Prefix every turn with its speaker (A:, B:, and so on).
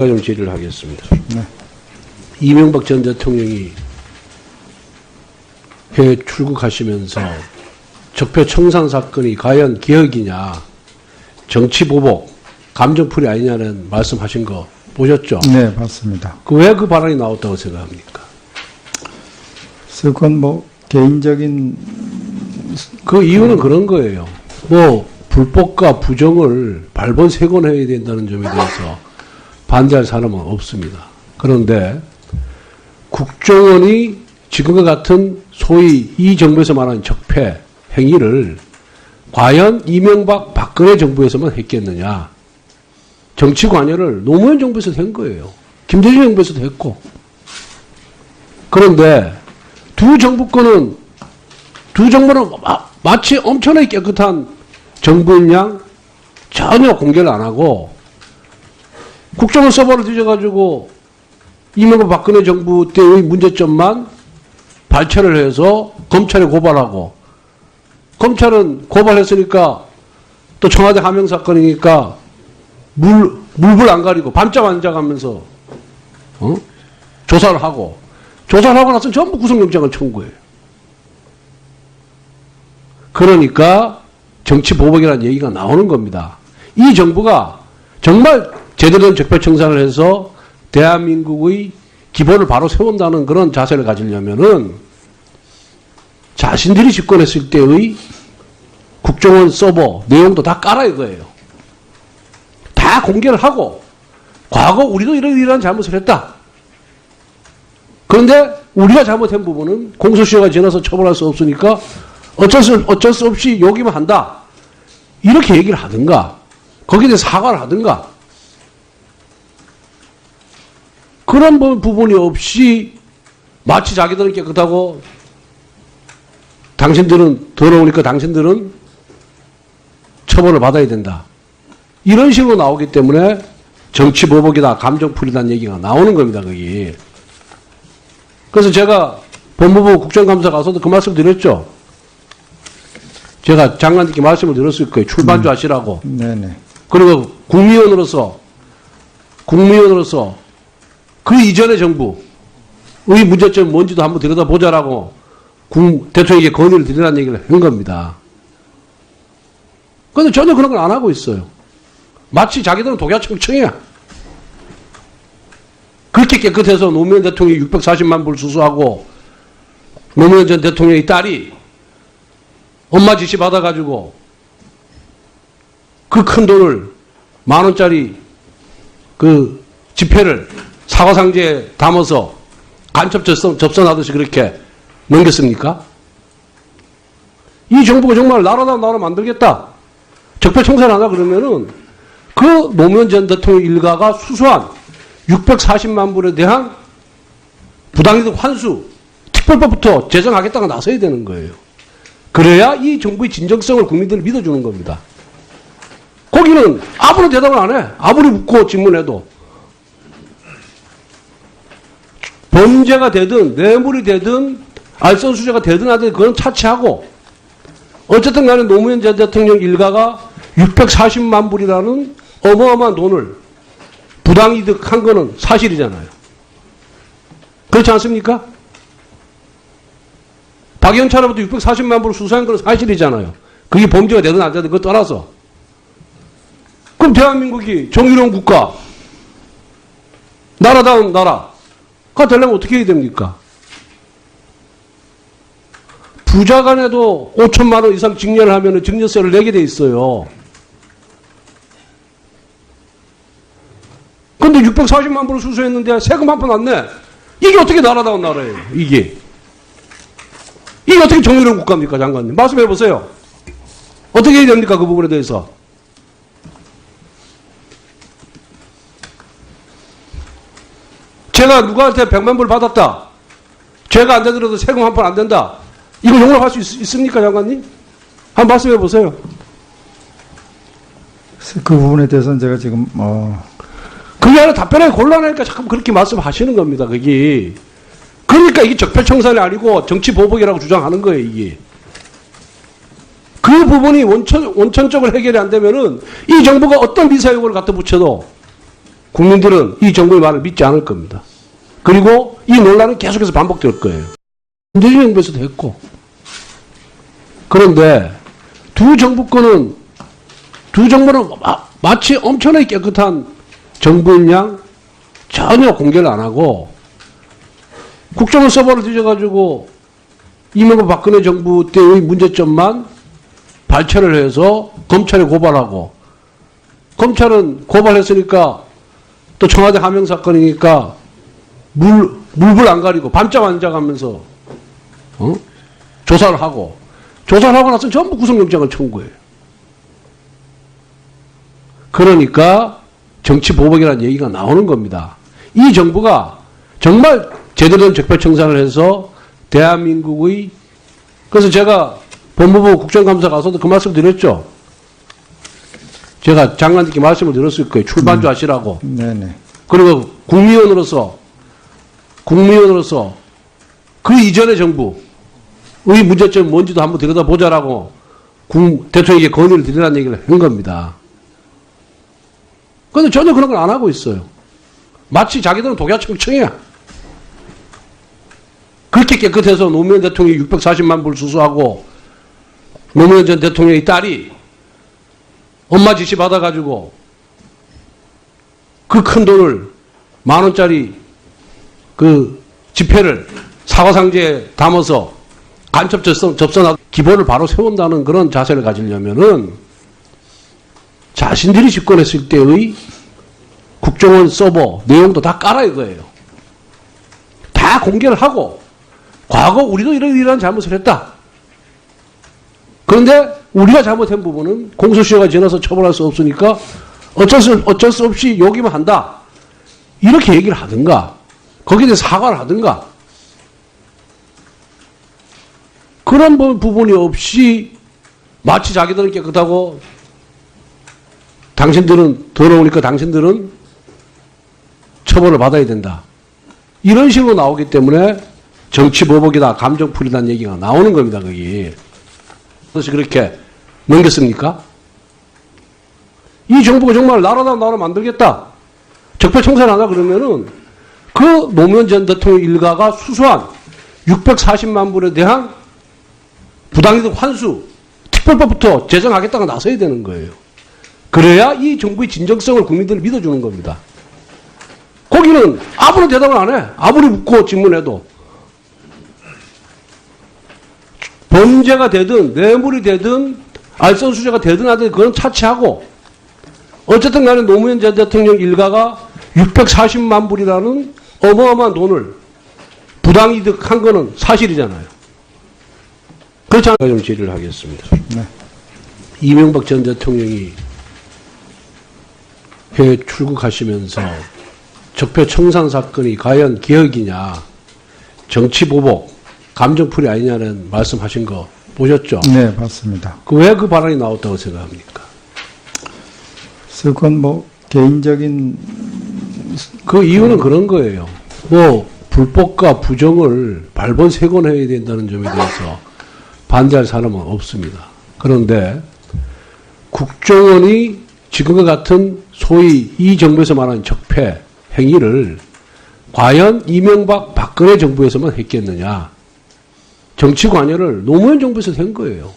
A: 좀 질의를 하겠습니다.
B: 네.
A: 이명박 전 대통령이 해외 출국하시면서 적폐 청산 사건이 과연 개혁이냐, 정치보복, 감정풀이 아니냐는 말씀하신 거 보셨죠?
B: 네, 봤습니다.
A: 왜 그 발언이 나왔다고 생각합니까?
B: 그건 뭐 개인적인
A: 그 이유는 그런 거예요. 뭐 불법과 부정을 발본색원해야 된다는 점에 대해서 반대할 사람은 없습니다. 그런데 국정원이 지금과 같은 소위 이 정부에서 말하는 적폐 행위를 과연 이명박 박근혜 정부에서만 했겠느냐. 정치 관여를 노무현 정부에서도 한 거예요. 김대중 정부에서도 했고. 그런데 두 정부는 마치 엄청나게 깨끗한 정부인 양 전혀 공개를 안 하고 국정원 서버를 뒤져가지고 이명박 박근혜 정부 때의 문제점만 발췌를 해서 검찰에 고발하고, 검찰은 고발했으니까 또 청와대 하명 사건이니까 물불 안 가리고 밤잠 안 자가면서 조사를 하고 나서 전부 구속영장을 청구해요. 그러니까 정치보복이라는 얘기가 나오는 겁니다. 이 정부가 정말 제대로 된 적폐청산을 해서 대한민국의 기본을 바로 세운다는 그런 자세를 가지려면은 자신들이 집권했을 때의 국정원 서버 내용도 다 깔아 이거예요. 다 공개를 하고 과거 우리도 이런 잘못을 했다. 그런데 우리가 잘못한 부분은 공소시효가 지나서 처벌할 수 없으니까 어쩔 수 없이 요기만 한다. 이렇게 얘기를 하든가 거기에 대해서 사과를 하든가 그런 부분이 없이 마치 자기들은 깨끗하고 당신들은 더러우니까 당신들은 처벌을 받아야 된다. 이런 식으로 나오기 때문에 정치보복이다, 감정풀이다는 얘기가 나오는 겁니다. 거기. 그래서 제가 법무부 국정감사 가서도 그 말씀 드렸죠. 제가 장관님께 말씀을 드렸을 거예요. 출반주 하시라고.
B: 네네.
A: 그리고 국무위원으로서 그 이전의 정부의 문제점이 뭔지도 한번 들여다보자라고 대통령에게 건의를 드리라는 얘기를 한 겁니다. 그런데 전혀 그런 걸 안 하고 있어요. 마치 자기들은 독야청청이야. 그렇게 깨끗해서 노무현 대통령이 640만 불 수수하고 노무현 전 대통령의 딸이 엄마 지시 받아가지고 그 큰 돈을 10,000원짜리 그 지폐를 사과상자에 담아서 간첩 접선하듯이 그렇게 넘겼습니까? 이 정부가 정말 나라다 나라 만들겠다. 적폐청산하다 그러면은 그 노무현 전 대통령 일가가 수수한 640만 불에 대한 부당이득 환수 특별법부터 제정하겠다고 나서야 되는 거예요. 그래야 이 정부의 진정성을 국민들이 믿어주는 겁니다. 거기는 아무런 대답을 안 해. 아무리 묻고 질문해도. 범죄가 되든 뇌물이 되든 알선수재가 되든 하든 그건 차치하고 어쨌든 간에 노무현 전 대통령 일가가 640만 불이라는 어마어마한 돈을 부당이득한 거는 사실이잖아요. 그렇지 않습니까? 박영찬으로부터 640만 불을 수수한 건 사실이잖아요. 그게 범죄가 되든 안 되든 그거 떠나서. 그럼 대한민국이 정의로운 국가, 나라다운 나라가 되려면 어떻게 해야 됩니까? 부자 간에도 5천만 원 이상 증여를 하면 증여세를 내게 돼 있어요. 근데 640만 불을 수수했는데 세금 한 푼 안 내. 이게 어떻게 나라다운 나라예요, 이게. 이게 어떻게 정의로운 국가입니까, 장관님? 말씀해 보세요. 어떻게 해야 됩니까, 그 부분에 대해서? 제가 누구한테 100만 불 받았다. 죄가 안 되더라도 세금 한 푼 안 된다. 이거 용납할 수 있습니까, 장관님? 한번 말씀해 보세요.
B: 그 부분에 대해서는 제가 지금
A: 그게 아니라 답변하기 곤란하니까 자꾸 그렇게 말씀하시는 겁니다. 그게. 그러니까 이게 적폐청산이 아니고 정치보복이라고 주장하는 거예요, 이게. 그 부분이 원천적으로 해결이 안 되면은 이 정부가 어떤 미사용을 갖다 붙여도 국민들은 이 정부의 말을 믿지 않을 겁니다. 그리고 이 논란은 계속해서 반복될 거예요. 문재인 정부에서도 했고. 그런데 두 정부는 마치 엄청나게 깨끗한 정부인 양 전혀 공개를 안 하고 국정원 서버를 뒤져가지고 이명박 박근혜 정부 때의 문제점만 발췌를 해서 검찰에 고발하고, 검찰은 고발했으니까 또 청와대 하명 사건이니까 물불 안 가리고 밤잠 안 자가면서 조사를 하고 나서 전부 구속영장을 청구해요. 그러니까 정치보복이라는 얘기가 나오는 겁니다. 이 정부가 정말 제대로 된 적폐청산을 해서 대한민국의, 그래서 제가 법무부 국정감사 가서도 그 말씀 드렸죠. 제가 장관님께 말씀을 드렸을 거예요. 출반주 하시라고.
B: 네네.
A: 그리고 국무위원으로서 그 이전의 정부의 문제점이 뭔지도 한번 들여다보자라고 대통령에게 건의를 드리라는 얘기를 한 겁니다. 그런데 전혀 그런 걸 안 하고 있어요. 마치 자기들은 독야청청이야. 그렇게 깨끗해서 노무현 대통령이 640만 불 수수하고 노무현 전 대통령의 딸이 엄마 지시 받아가지고 그 큰 돈을 10,000원짜리 그 지폐를 사과상자에 담아서 간첩 접선하고 기본을 바로 세운다는 그런 자세를 가지려면은 자신들이 집권했을 때의 국정원 서버 내용도 다 깔아 이거예요. 다 공개를 하고 과거 우리도 이런 잘못을 했다. 그런데 우리가 잘못한 부분은 공소시효가 지나서 처벌할 수 없으니까 어쩔 수 없이 요기만 한다. 이렇게 얘기를 하든가 거기에 대해서 사과를 하든가 그런 부분이 없이 마치 자기들은 깨끗하고 당신들은 더러우니까 당신들은 처벌을 받아야 된다. 이런 식으로 나오기 때문에 정치보복이다, 감정풀이다는 얘기가 나오는 겁니다. 거기. 그래서 그렇게 넘겼습니까? 이 정부가 정말 나라다 나라 만들겠다. 적폐청산을 하다 그러면은 그 노무현 전 대통령 일가가 수수한 640만 불에 대한 부당이득 환수, 특별법부터 제정하겠다고 나서야 되는 거예요. 그래야 이 정부의 진정성을 국민들이 믿어주는 겁니다. 거기는 아무런 대답을 안 해. 아무리 묻고 질문해도. 범죄가 되든 뇌물이 되든 알선수재가 되든 하든 그건 차치하고 어쨌든 간에 노무현 전 대통령 일가가 640만 불이라는 어마어마한 돈을 부당이득한 거는 사실이잖아요. 그렇지 않아요? 좀 질의를 하겠습니다.
B: 네.
A: 이명박 전 대통령이 해외 출국하시면서 적폐청산 사건이 과연 개혁이냐, 정치보복, 감정풀이 아니냐는 말씀하신 거 보셨죠?
B: 네, 봤습니다.
A: 왜 그 발언이 나왔다고 생각합니까?
B: 그래서 그건 뭐 개인적인
A: 그 이유는 그런 거예요. 불법과 부정을 발본색원해야 된다는 점에 대해서 반대할 사람은 없습니다. 그런데 국정원이 지금과 같은 소위 이 정부에서 말하는 적폐 행위를 과연 이명박 박근혜 정부에서만 했겠느냐. 정치 관여를 노무현 정부에서 한 거예요.